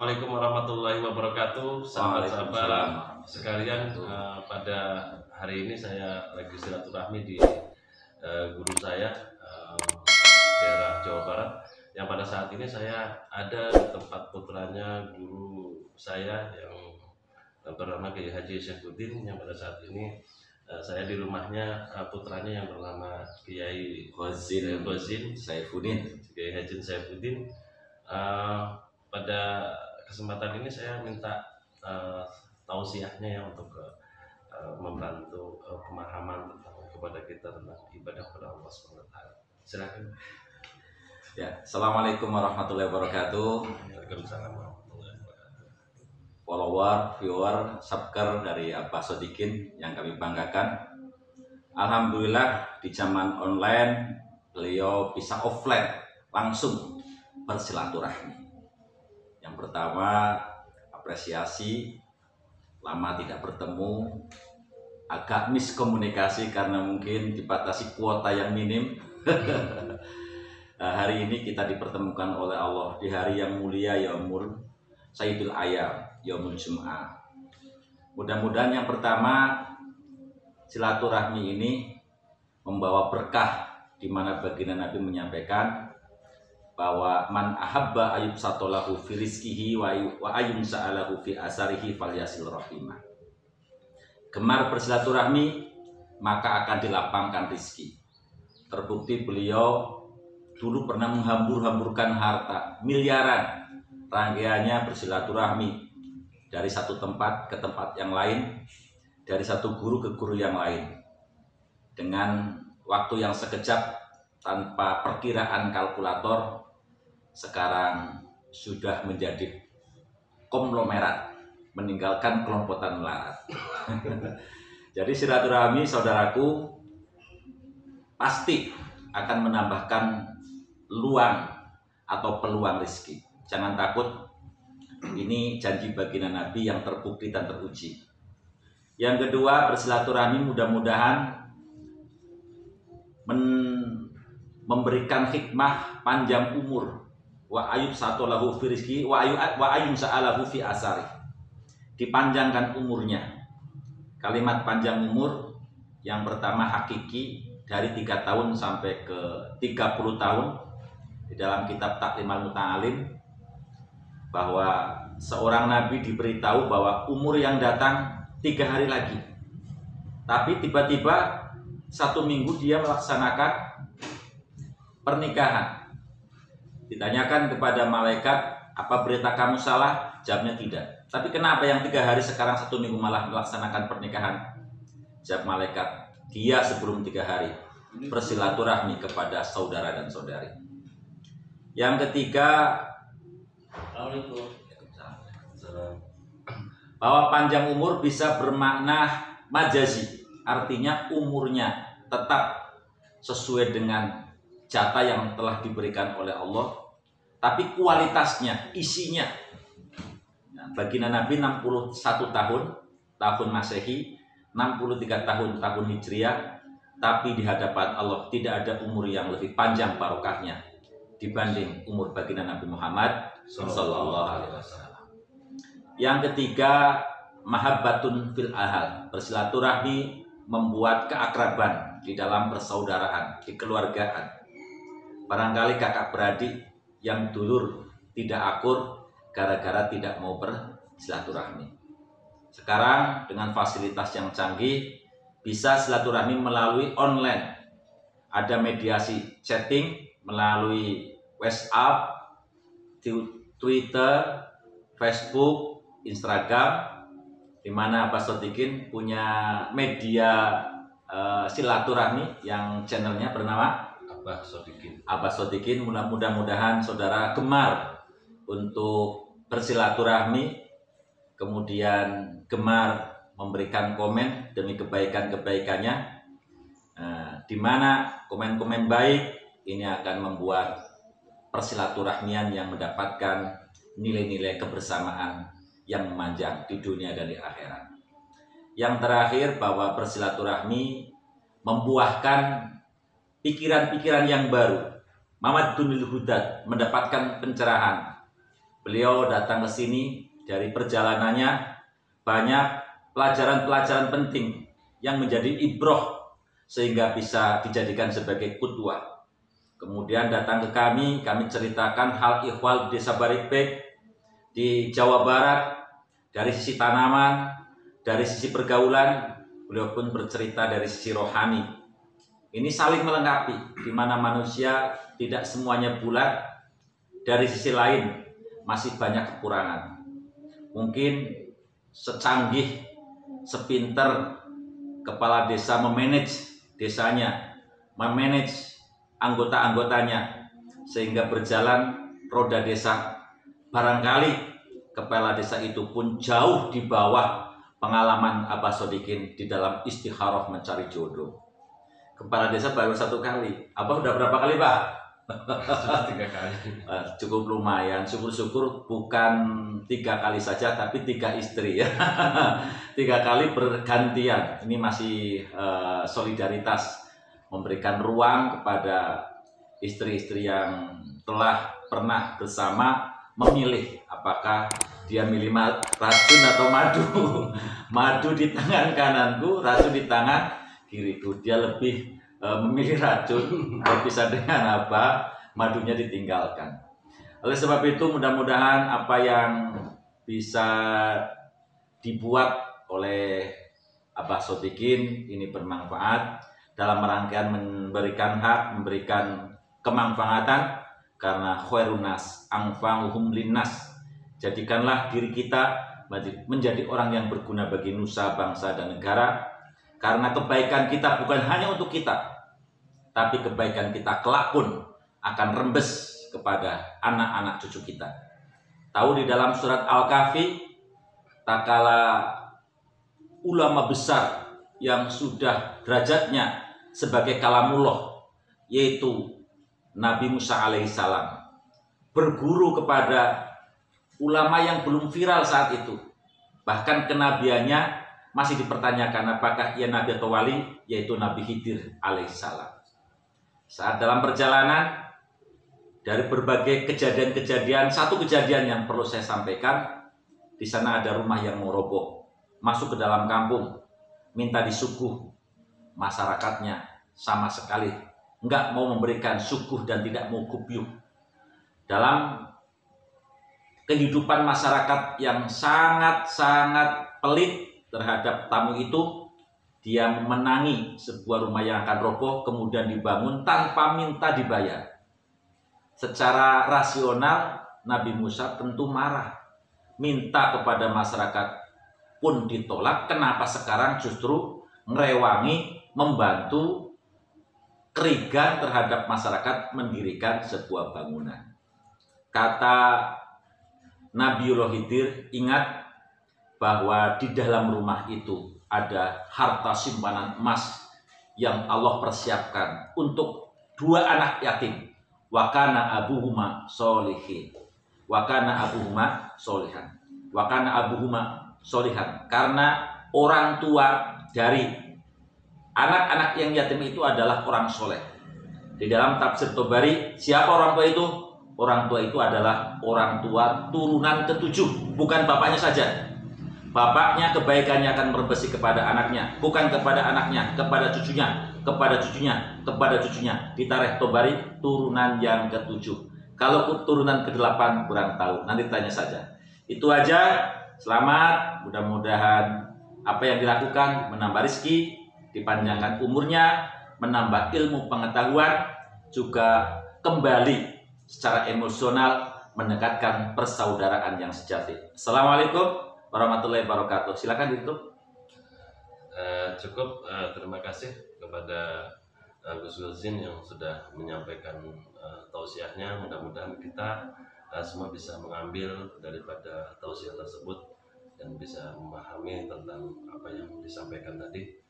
Assalamualaikum warahmatullahi wabarakatuh, sahabat-sahabat sekalian. Pada hari ini saya lagi silaturahmi di guru saya daerah Jawa Barat, yang pada saat ini saya ada di tempat putranya guru saya yang bernama Kiai Haji Saifuddin, yang pada saat ini saya di rumahnya putranya yang bernama Kiai Saifuddin, Kiai Haji Saifuddin. Pada kesempatan ini saya minta tausiahnya ya untuk membantu pemahaman kepada kita tentang ibadah kepada Allah SWT. Silakan. Ya, Assalamualaikum warahmatullahi wabarakatuh. Waalaikumsalam warahmatullahi wabarakatuh. Follower, viewer, subscriber dari Abah Sodikin yang kami banggakan. Alhamdulillah di zaman online beliau bisa offline langsung bersilaturahmi. Yang pertama, apresiasi, lama tidak bertemu, agak miskomunikasi karena mungkin dibatasi kuota yang minim. Hari ini kita dipertemukan oleh Allah di hari yang mulia, Yaumul Sayyidul Ayyam, Yaumul Jum'ah. Mudah-mudahan yang pertama, silaturahmi ini membawa berkah, di mana baginda Nabi menyampaikan bahwa man ahabba ayub satolahu fi rizkihi wa ayun sa'alahu fi asarihi falyasil rahimah. Gemar bersilaturahmi maka akan dilapangkan rizki. Terbukti beliau dulu pernah menghambur-hamburkan harta miliaran, rangkaiannya bersilaturahmi dari satu tempat ke tempat yang lain, dari satu guru ke guru yang lain, dengan waktu yang sekejap tanpa perkiraan kalkulator. Sekarang sudah menjadi konglomerat, meninggalkan kelompokan melarat. Jadi silaturahmi, saudaraku, pasti akan menambahkan luang atau peluang rezeki. Jangan takut, ini janji baginda Nabi yang terbukti dan teruji. Yang kedua, bersilaturahmi mudah-mudahan memberikan hikmah panjang umur. Wa ayub satolahu fi rizki wa ayun sa'alahu fi asari. Dipanjangkan umurnya. Kalimat panjang umur yang pertama hakiki dari 3 tahun sampai ke 30 tahun. Di dalam kitab Taklimal Muta'alim bahwa seorang nabi diberitahu bahwa umur yang datang 3 hari lagi. Tapi tiba-tiba 1 minggu dia melaksanakan pernikahan. Ditanyakan kepada malaikat, apa berita kamu salah? Jawabnya tidak. Tapi kenapa yang 3 hari sekarang 1 minggu malah melaksanakan pernikahan? Jawab malaikat, dia sebelum 3 hari bersilaturahmi kepada saudara dan saudari. Yang ketiga, bahwa panjang umur bisa bermakna majazi, artinya umurnya tetap sesuai dengan jatah yang telah diberikan oleh Allah, tapi kualitasnya, isinya. Nah, baginda Nabi 61 tahun Masehi, 63 tahun Hijriah, tapi di hadapan Allah tidak ada umur yang lebih panjang barokahnya dibanding umur baginda Nabi Muhammad sallallahu alaihi wasallam. Yang ketiga, mahabbatun fil ahal, bersilaturahmi membuat keakraban di dalam persaudaraan, di keluargaan. Barangkali kakak beradik yang dulur tidak akur gara-gara tidak mau bersilaturahmi. Sekarang dengan fasilitas yang canggih bisa silaturahmi melalui online. Ada mediasi chatting melalui WhatsApp, Twitter, Facebook, Instagram, di mana Abah Sodikin punya media silaturahmi yang channelnya bernama Abah Sodikin. Mudah-mudahan saudara gemar untuk bersilaturahmi, kemudian gemar memberikan komen demi kebaikan-kebaikannya, di mana komen-komen baik ini akan membuat persilaturahmian yang mendapatkan nilai-nilai kebersamaan yang memanjang di dunia dan di akhirat. Yang terakhir, bahwa bersilaturahmi membuahkan pikiran-pikiran yang baru. Mamadunil Hudad, mendapatkan pencerahan. Beliau datang ke sini, dari perjalanannya banyak pelajaran-pelajaran penting yang menjadi ibroh sehingga bisa dijadikan sebagai qudwah. Kemudian datang ke kami ceritakan hal ihwal Desa Barikbek di Jawa Barat, dari sisi tanaman, dari sisi pergaulan. Beliau pun bercerita dari sisi rohani. Ini saling melengkapi, di mana manusia tidak semuanya bulat. Dari sisi lain masih banyak kekurangan. Mungkin secanggih, sepinter kepala desa memanage desanya, memanage anggota-anggotanya, sehingga berjalan roda desa. Barangkali kepala desa itu pun jauh di bawah pengalaman Abah Sodikin di dalam istikharah mencari jodoh. Kepala desa baru 1 kali. Abah udah berapa kali, Pak? Sudah 3 kali. Cukup lumayan. Syukur-syukur bukan 3 kali saja, tapi 3 istri ya. 3 kali bergantian. Ini masih solidaritas, memberikan ruang kepada istri-istri yang telah pernah bersama, memilih apakah dia milih racun atau madu. Madu di tangan kananku, racun di tangan kiriku. Dia lebih memilih racun, berpisah dengan apa, madunya ditinggalkan. Oleh sebab itu mudah-mudahan apa yang bisa dibuat oleh Abah Sodikin ini bermanfaat dalam rangkaian memberikan hak, memberikan kemanfaatan, karena khairun nas anfa'uhum linnas. Jadikanlah diri kita menjadi orang yang berguna bagi nusa, bangsa, dan negara. Karena kebaikan kita bukan hanya untuk kita, tapi kebaikan kita kelak pun akan rembes kepada anak-anak cucu kita. Tahu di dalam surat Al-Kahfi, tak kala ulama besar yang sudah derajatnya sebagai kalamullah, yaitu Nabi Musa alaihissalam, berguru kepada ulama yang belum viral saat itu. Bahkan kenabiannya masih dipertanyakan apakah ia nabi atau wali, yaitu Nabi Khidir alaihissalam. Saat dalam perjalanan, dari berbagai kejadian-kejadian, satu kejadian yang perlu saya sampaikan, di sana ada rumah yang mau roboh, masuk ke dalam kampung, minta disuguh. Masyarakatnya sama sekali enggak mau memberikan suguh dan tidak mau kubyuk. Dalam kehidupan masyarakat yang sangat-sangat pelit terhadap tamu itu, dia memenangi sebuah rumah yang akan roboh, kemudian dibangun tanpa minta dibayar. Secara rasional Nabi Musa tentu marah, minta kepada masyarakat pun ditolak. Kenapa sekarang justru ngerewangi, membantu kerigan terhadap masyarakat mendirikan sebuah bangunan? Kata Nabiullah Khidir, ingat bahwa di dalam rumah itu ada harta simpanan emas yang Allah persiapkan untuk 2 anak yatim. Wa kana abuhuma sholihin. Wa kana abuhuma sholihan. Wa kana abuhuma sholihan. Karena orang tua dari anak-anak yang yatim itu adalah orang soleh. Di dalam tafsir Tobari, siapa orang tua itu? Orang tua itu adalah orang tua turunan ke-7, bukan bapaknya saja. Bapaknya kebaikannya akan merebesi kepada anaknya, bukan kepada anaknya, kepada cucunya, kepada cucunya, kepada cucunya. Di tarikh Tobari, turunan yang ke-7. Kalau turunan ke-8 kurang tahu, nanti tanya saja. Itu aja. Selamat, mudah-mudahan apa yang dilakukan menambah rezeki, dipanjangkan umurnya, menambah ilmu pengetahuan, juga kembali secara emosional mendekatkan persaudaraan yang sejati. Assalamualaikum warahmatullahi wabarakatuh. Silakan ditutup. Cukup. Terima kasih kepada Gus Wilzin yang sudah menyampaikan tausiahnya. Mudah-mudahan kita semua bisa mengambil daripada tausiah tersebut dan bisa memahami tentang apa yang disampaikan tadi.